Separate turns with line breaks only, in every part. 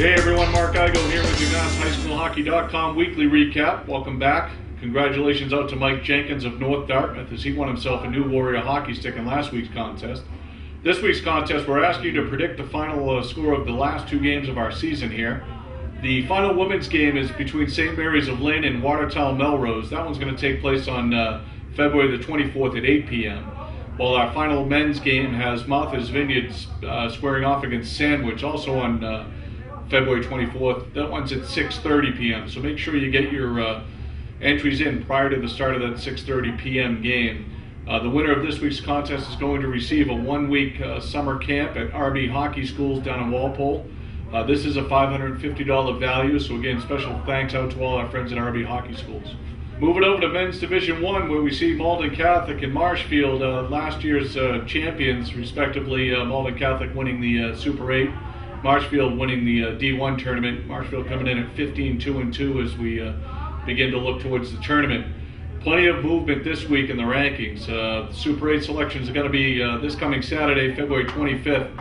Hey everyone, Mark Igo here with your MassHShockey.com weekly recap. Welcome back. Congratulations out to Mike Jenkins of North Dartmouth as he won himself a new Warrior hockey stick in last week's contest. This week's contest, we're asking you to predict the final score of the last two games of our season here. The final women's game is between St. Mary's of Lynn and Watertown Melrose. That one's going to take place on February the 24th at 8 p.m. While our final men's game has Martha's Vineyard squaring off against Sandwich, also on February 24th. That one's at 6:30 p.m. So make sure you get your entries in prior to the start of that 6:30 p.m. game. The winner of this week's contest is going to receive a one-week summer camp at RB Hockey Schools down in Walpole. This is a $550 value, so again, special thanks out to all our friends at RB Hockey Schools. Moving over to Men's Division 1, where we see Malden Catholic and Marshfield, last year's champions, respectively. Malden Catholic winning the Super 8, Marshfield winning the D1 tournament. Marshfield coming in at 15-2-2 as we begin to look towards the tournament. Plenty of movement this week in the rankings. The Super 8 selections are going to be this coming Saturday, February 25th.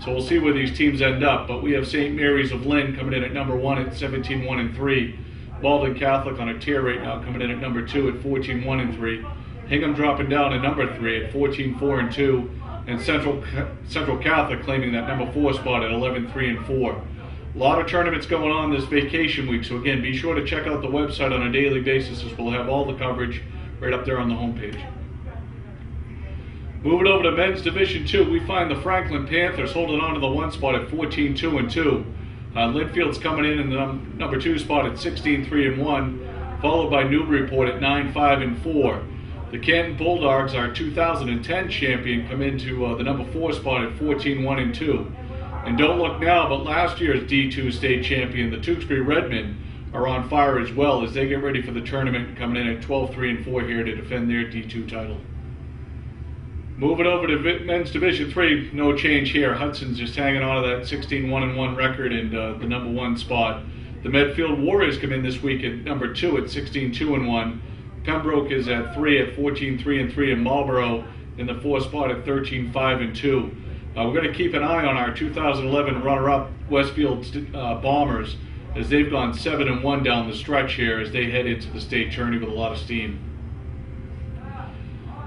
So we'll see where these teams end up. But we have St. Mary's of Lynn coming in at number 1 at 17-1-3. Malden Catholic on a tear right now coming in at number 2 at 14-1-3. Hingham dropping down to number 3 at 14-4-2. And Central Catholic claiming that number 4 spot at 11-3-4. A lot of tournaments going on this vacation week, so again, be sure to check out the website on a daily basis as we'll have all the coverage right up there on the homepage. Moving over to Men's Division 2, we find the Franklin Panthers holding on to the 1 spot at 14-2-2. Linfield's coming in the number 2 spot at 16-3-1, followed by Newburyport at 9-5-4. The Canton Bulldogs, our 2010 champion, come into the number 4 spot at 14-1-2. And don't look now, but last year's D2 state champion, the Tewksbury Redmen, are on fire as well as they get ready for the tournament, coming in at 12-3-4 here to defend their D2 title. Moving over to Men's Division 3, no change here. Hudson's just hanging on to that 16-1-1 record and the number 1 spot. The Medfield Warriors come in this week at number 2 at 16-2-1. Pembroke is at 3 at 14-3-3, and Marlborough in the 4 spot at 13-5-2. We're going to keep an eye on our 2011 runner-up Westfield Bombers as they've gone 7-1 down the stretch here as they head into the state tourney with a lot of steam.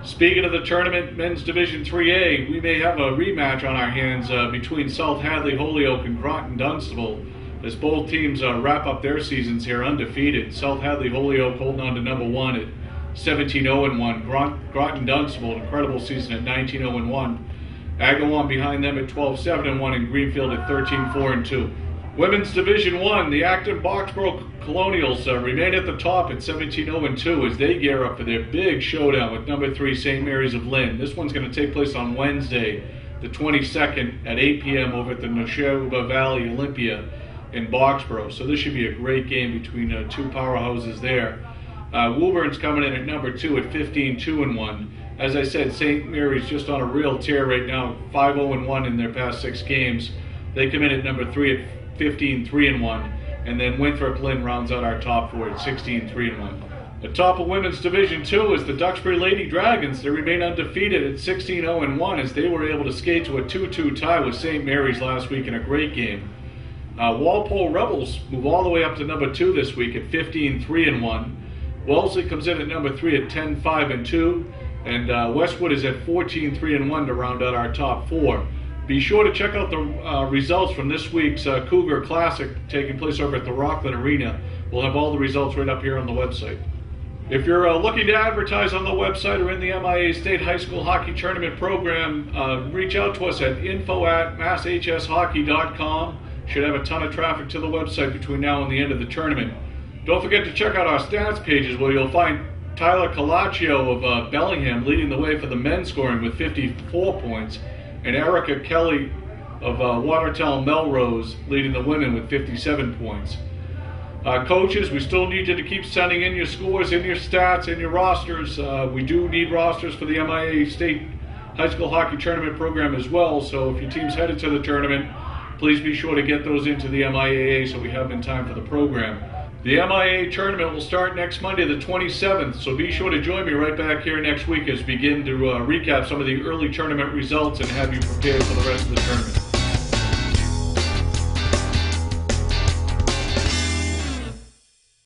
Speaking of the tournament, Men's Division 3A, we may have a rematch on our hands between South Hadley Holyoke and Groton Dunstable as both teams wrap up their seasons here undefeated. South Hadley Holyoke holding on to number 1 at 17-0-1. Groton Dunstable, an incredible season at 19-0-1. Agawam behind them at 12-7-1, and Greenfield at 13-4-2. Women's Division 1, the active Boxborough Colonials remain at the top at 17-0-2 as they gear up for their big showdown with number 3 St. Mary's of Lynn. This one's going to take place on Wednesday, the 22nd at 8 p.m. over at the Neshoba Valley Olympia in Boxborough. So this should be a great game between two powerhouses there. Woolburn's coming in at number 2 at 15-2-1. As I said, St. Mary's just on a real tear right now, 5-0-1 in their past 6 games. They come in at number 3 at 15-3-1, and then Winthrop Lynn rounds out our top 4 at 16-3-1. The top of Women's Division 2 is the Duxbury Lady Dragons. They remain undefeated at 16-0-1 as they were able to skate to a 2-2 tie with St. Mary's last week in a great game. Walpole Rebels move all the way up to number 2 this week at 15-3-1. Wellesley comes in at number 3 at 10-5-2. And Westwood is at 14-3-1 to round out our top 4. Be sure to check out the results from this week's Cougar Classic taking place over at the Rockland Arena. We'll have all the results right up here on the website. If you're looking to advertise on the website or in the MIA State High School Hockey Tournament program, reach out to us at info@MassHShockey.com. Should have a ton of traffic to the website between now and the end of the tournament. Don't forget to check out our stats pages where you'll find Tyler Calaccio of Bellingham leading the way for the men's scoring with 54 points, and Erica Kelly of Watertown Melrose leading the women with 57 points. Coaches, we still need you to keep sending in your scores and your stats and your rosters. We do need rosters for the MIA State High School Hockey Tournament program as well, so if your team's headed to the tournament, please be sure to get those into the MIAA so we have them in time for the program. The MIA tournament will start next Monday, the 27th, so be sure to join me right back here next week as we begin to recap some of the early tournament results and have you prepared for the rest of the tournament.